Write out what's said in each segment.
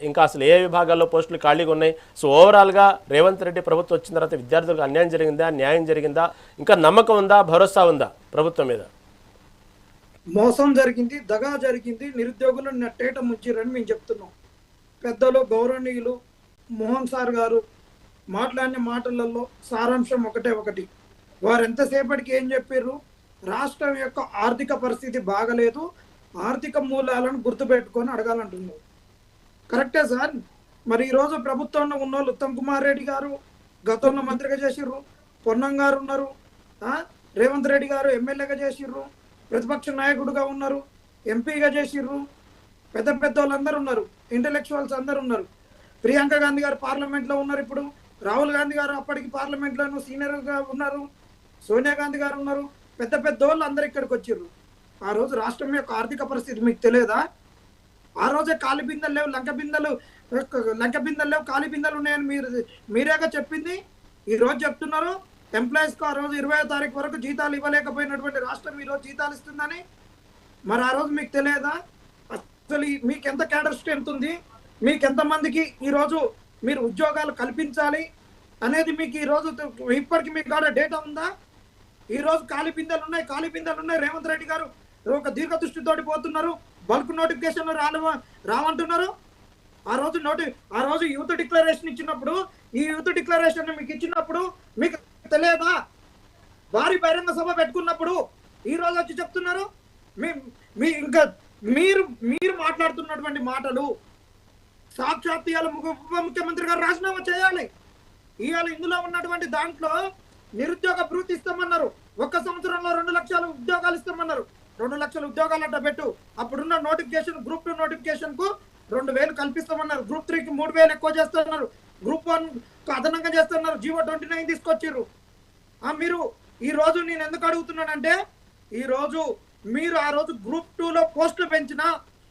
ఇంకా అసలు ఏ విభాగాల్లో పోస్టులు ఖాళీగా ఉన్నాయి? సో ఓవరాల్గా రేవంత్ రెడ్డి ప్రభుత్వం వచ్చిన తర్వాత విద్యార్థులకు అన్యాయం జరిగిందా, న్యాయం జరిగిందా, ఇంకా నమ్మకం ఉందా, భరోసా ఉందా ప్రభుత్వం మీద? మోసం జరిగింది, దగా జరిగింది, నిరుద్యోగులు నెట్టేట ముంచిరని మేము చెప్తున్నాం. పెద్దలు గౌరవనీయులు మోహన్ సార్ గారు మాట్లాడిన మాటలలో సారాంశం ఒకటి. వారు ఎంతసేపటికి ఏం చెప్పారు? రాష్ట్రం యొక్క ఆర్థిక పరిస్థితి బాగలేదు, ఆర్థిక మూలాలను గుర్తుపెట్టుకొని అడగాలంటున్నారు. కరెక్టే సార్. మరి ఈరోజు ప్రభుత్వంలో ఉన్న వాళ్ళు ఉత్తమ్ కుమార్ రెడ్డి గారు గతంలో మంత్రిగా చేసిర్రు, పొన్నం గారు ఉన్నారు, రేవంత్ రెడ్డి గారు ఎమ్మెల్యేగా చేసిర్రు, ప్రతిపక్ష నాయకుడుగా ఉన్నారు, ఎంపీగా చేసిర్రు, పెద్ద వాళ్ళందరూ ఉన్నారు, ఇంటలెక్చువల్స్ అందరూ ఉన్నారు. ప్రియాంక గాంధీ గారు పార్లమెంట్లో ఉన్నారు, ఇప్పుడు రాహుల్ గాంధీ గారు అప్పటికి పార్లమెంట్లోనూ సీనియర్గా ఉన్నారు, సోనియా గాంధీ గారు ఉన్నారు, పెద్ద వాళ్ళు అందరు ఇక్కడికి వచ్చిర్రు. ఆ రోజు రాష్ట్రం యొక్క ఆర్థిక పరిస్థితి మీకు తెలియదా? ఆ రోజే ఖాళీ బిందెలు లేవు, లంక బిందెలు లేవు, ఖాళీ బిందెలు ఉన్నాయని మీరేగా చెప్పింది. ఈ రోజు చెప్తున్నారు ఎంప్లాయీస్కు ఆ రోజు 20వ తారీఖు వరకు జీతాలు ఇవ్వలేకపోయినటువంటి రాష్ట్రం ఈరోజు జీతాలు ఇస్తుందని. మరి ఆ రోజు మీకు తెలియదా? అసలు మీకు ఎంత క్యాడర్ స్ట్రెంత్ ఉంది, మీకు ఎంతమందికి ఈరోజు మీరు ఉద్యోగాలు కల్పించాలి అనేది మీకు ఈరోజు ఇప్పటికి మీకు కాడ డేటా ఉందా? ఈరోజు ఖాళీ బిందెలు ఉన్నాయి. రేవంత్ రెడ్డి గారు ఒక దీర్ఘ దృష్టితోటి పోతున్నారు, బల్క్ నోటిఫికేషన్లు రావంటున్నారు. ఆ రోజు యూత్ డిక్లరేషన్ ఇచ్చినప్పుడు, ఈ యూత్ డిక్లరేషన్ మీకు ఇచ్చినప్పుడు మీకు తెలియదా? భారీ బహిరంగ సభ పెట్టుకున్నప్పుడు ఈ రోజు వచ్చి చెప్తున్నారు. ఇంకా మీరు మాట్లాడుతున్నటువంటి మాటలు సాక్షాత్ ఇవాళ ఉప ముఖ్యమంత్రి గారు రాజీనామా చేయాలి. ఇవాళ ఇందులో ఉన్నటువంటి దాంట్లో నిరుద్యోగ భృతి ఇస్తామన్నారు, 1 సంవత్సరంలో 2 లక్షల ఉద్యోగాలు ఇస్తామన్నారు. 2 లక్షల ఉద్యోగాలు అంట పెట్టు. అప్పుడున్న నోటిఫికేషన్ గ్రూప్ 2 నోటిఫికేషన్ కు 2,000 కల్పిస్తామన్నారు, గ్రూప్ 3కి 3,000 ఎక్కువ చేస్తున్నారు, గ్రూప్ 1 అదనంగా చేస్తున్నారు, జీవో 29 తీసుకొచ్చిర్రు. మీరు ఈ రోజు నేను ఎందుకు అడుగుతున్నానంటే, ఈ రోజు మీరు ఆ రోజు గ్రూప్ 2లో పోస్టులు పెంచినా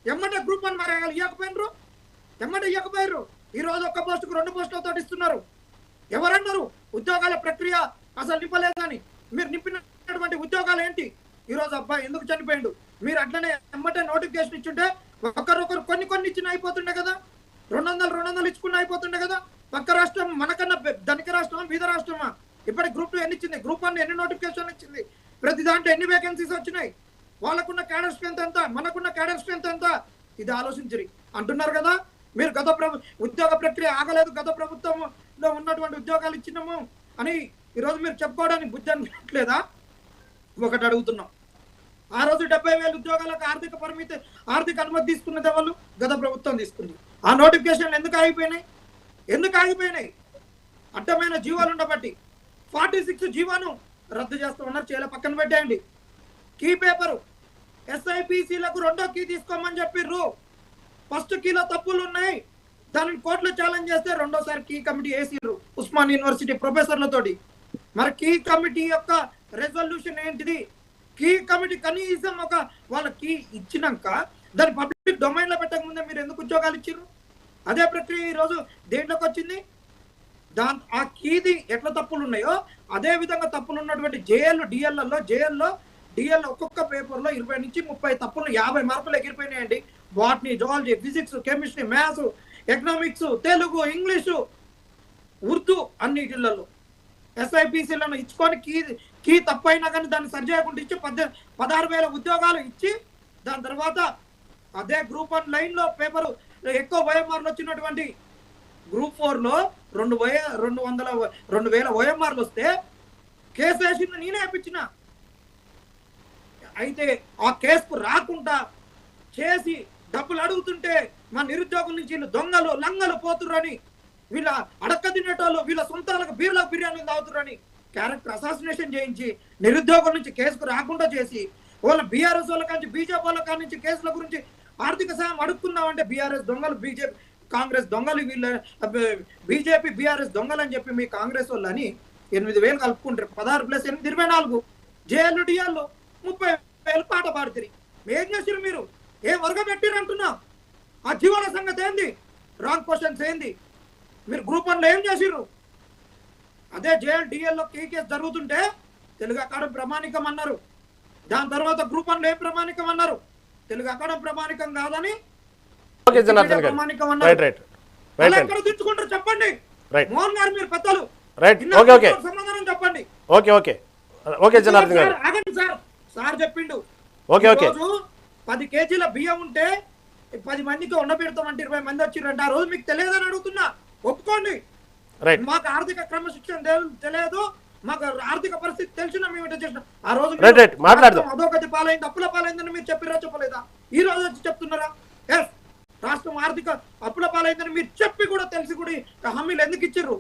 ఎమ్మటే గ్రూప్ 1 మరి ఇవ్వకపోయారు. ఈ రోజు 1 పోస్టుకు 2 పోస్టులతో ఇస్తున్నారు. ఎవరన్నారు ఉద్యోగాల ప్రక్రియ అసలు నింపలేదని? మీరు నింపినటువంటి ఉద్యోగాలు ఏంటి? ఈ రోజు అబ్బాయి ఎందుకు చనిపోయిండు? మీరు అట్లనే ఎమ్మటే నోటిఫికేషన్ ఇచ్చుంటే ఒకరొకరు కొన్ని ఇచ్చిన అయిపోతుండే కదా, 200 ఇచ్చుకున్న అయిపోతుండే కదా. పక్క రాష్ట్రం మనకన్నా ధనిక రాష్ట్రమా, బీద రాష్ట్రమా? ఇప్పటికి గ్రూప్ 2 ఎన్ని ఇచ్చింది, గ్రూప్ 1 ఎన్ని నోటిఫికేషన్ ఇచ్చింది, ప్రతి దాంట్లో ఎన్ని వేకెన్సీస్ వచ్చినాయి, వాళ్ళకున్న క్యాడర్ స్ట్రెంత్ ఎంత, మనకున్న క్యాడర్ స్ట్రెంత్ ఎంత? ఇది ఆలోచించరి అంటున్నారు కదా. మీరు ఉద్యోగ ప్రక్రియ ఆగలేదు, గత ప్రభుత్వంలో ఉన్నటువంటి ఉద్యోగాలు ఇచ్చినాము అని ఈరోజు మీరు చెప్పుకోవడానికి బుద్ధి అనిపించట్లేదా? ఒకటి అడుగుతున్నాం. ఆ రోజు 70,000 ఉద్యోగాలకు ఆర్థిక అనుమతి తీసుకున్నది వాళ్ళు గత ప్రభుత్వం తీసుకుంది. ఆ నోటిఫికేషన్లు ఎందుకు ఆగిపోయినాయి? అడ్డమైన జీవాలు ఉండబట్టి 46 జీవాను రద్దు చేస్తామన్నారు, చేయలే, పక్కన పెట్టేయండి. కీ పేపరు SIPCలకు 2వ కీ తీసుకోమని చెప్పిర్రు. ఫస్ట్ కీలో తప్పులు ఉన్నాయి, దానిని కోర్టులో ఛాలెంజ్ చేస్తే 2వసారి కీ కమిటీ వేసిర్రు ఉస్మాన్ యూనివర్సిటీ ప్రొఫెసర్లతోటి. మరి కీ కమిటీ యొక్క రెజల్యూషన్ ఏంటిది? కీ కమిటీ కనీసం వాళ్ళ కీ ఇచ్చినాక దాన్ని పబ్లిక్ డొమైన్ లో పెట్టక ముందే మీరు ఎందుకు ఉద్యోగాలు ఇచ్చిర్రు? అదే ప్రక్రియ ఈరోజు దేంట్లోకి వచ్చింది? ఆ కీది ఎట్లా తప్పులు ఉన్నాయో అదే విధంగా తప్పులు ఉన్నటువంటి డిఎల్ ఒక్కొక్క పేపర్లో 20 నుంచి 30 తప్పులు, 50 మార్కులు ఎగిరిపోయినాయండి. Botany, zoology, physics, chemistry, maths, economics, Telugu, English, Urdu అన్నిటిలలో SIPCలను ఇచ్చుకొని కీ తప్పైనా కానీ దాన్ని సరి చేయకుండా ఇచ్చి 16,000 ఉద్యోగాలు ఇచ్చి, దాని తర్వాత అదే గ్రూప్ 1 లైన్లో పేపరు ఎక్కువ ఓఎంఆర్లు వచ్చినటువంటి గ్రూప్ 4లో 2,000 ఓఎంఆర్లు వస్తే కేసు వేసింది నేనే వేయించిన. అయితే ఆ కేసుకు రాకుండా చేసి డబ్బులు అడుగుతుంటే మా నిరుద్యోగుల నుంచి వీళ్ళు దొంగలు లంగలు పోతుర్రని, వీళ్ళ అడక్క తినేటోళ్ళు వీళ్ళ సొంతాలకు బిర్యానీలు తాగుతుర్రని క్యారెక్టర్ అసాసినేషన్ చేయించి నిరుద్యోగుల నుంచి కేసుకు రాకుండా చేసి, వాళ్ళ బీఆర్ఎస్ వాళ్ళ కానీ బీజేపీ వాళ్ళ కాడి నుంచి కేసుల గురించి ఆర్థిక సాయం అడుక్కుందామంటే బీఆర్ఎస్ దొంగలు, కాంగ్రెస్ దొంగలు, వీళ్ళ బీజేపీ బీఆర్ఎస్ దొంగలు అని చెప్పి మీ కాంగ్రెస్ వాళ్ళు అని 8,000 కలుపుకుంటారు. 16+8 24 జేఎల్ డిఎల్ 30,000 పాట పాడుతుంది. ఏం చేసిరు మీరు? ఏం వర్గం పెట్టిరు అంటున్నా? ఆ జీవన సంగతి ఏంది? రాంగ్ క్వశ్చన్స్ ఏంది? మీరు గ్రూప్ 1లో ఏం చేసిర్రు? అదే జేఎల్ డిఎల్లో కేసు జరుగుతుంటే తెలుగు అకాడమీ ప్రమాణికం అన్నారు, దాని తర్వాత గ్రూప్ 1లో ఏం ప్రమాణికం అన్నారు? తెలుగు అకాడమీ ప్రమాణికం కాదని ఓకే జనార్దన్ గారు ప్రామాణికం అన్నారు. రైట్ రైట్ రైట్ అలా రైట్ ఎక్కడ తెచ్చుకుంటారు చెప్పండి. రైట్ మోహన్ గారు మీరు పెద్దలు రైట్ ఇన్నాళ్ళు ఓకే ఓకే సమాధానం చెప్పండి. ఓకే ఓకే ఓకే జనార్దన్ గారు సార్, ఆగండి సార్ చెప్పిండు ఓకే ఓకే 10 కేజీల బియ్యం ఉంటే 10 మందికి ఉండబెడతామంటే 20 మంది వచ్చిరంటే ఆ రోజు మీకు తెలియదని అడుగుతున్నా, ఒప్పుకోండి. రైట్ మాకు ఆర్థిక క్రమశిక్షణ తెలియదు, మాకు ఆర్థిక పరిస్థితి తెలిసినా మేము ఇట్లా చేసినాం. ఆ రోజు రైట్ రైట్ మాట్లాడదాం. అదొకటి పాలైంది, అప్పుల పాలైందని మీరు చెప్పిరా చెప్పలేదా? ఈ రోజు వచ్చి చెప్తున్నారా? ఎస్, రాష్ట్రం ఆర్థిక అప్పుల పాలైందని మీరు చెప్పి కూడా తెలిసి కూడా హామీలు ఎందుకు ఇచ్చిర్రు?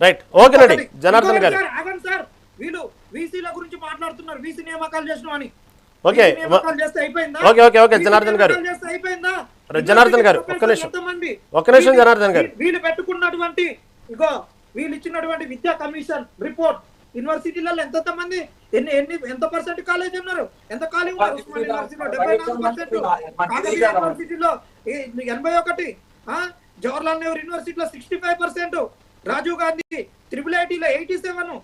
రైట్ ఓకేనండి జనార్దన్ గారు. ఆగండి సార్, వీళ్ళు వీసీల గురించి మాట్లాడుతున్నారు, వీసీ నియామకాలు చేసినాం అని. ఓకే చేస్తే అయిపోయిందా? ఓకే ఓకే ఓకే జనార్దన్ గారు చేస్తే అయిపోయిందా? జనార్దన్ గారు ఒక్క నిమిషం ఎంతమంది ఒక్క నిమిషం జనార్దన్ గారు. వీళ్ళు పెట్టుకున్నటువంటి ఇగో వీళ్ళు ఇచ్చినటువంటి విద్యా కమిషన్ రిపోర్ట్ యూనివర్సిటీలలో ఎంతమంది ఎంత పర్సెంట్ కాలేజ్ ఉన్నారు, ఎంత ఖాళీ ఉన్నారు? ఉస్మాన్ యూనివర్సిటీలో 74%, కాకతీయ యూనివర్సిటీలో 81, జవహర్లాల్ నెహ్రూ యూనివర్సిటీలో 65%, రాజీవ్ గాంధీ IIIT లో 87,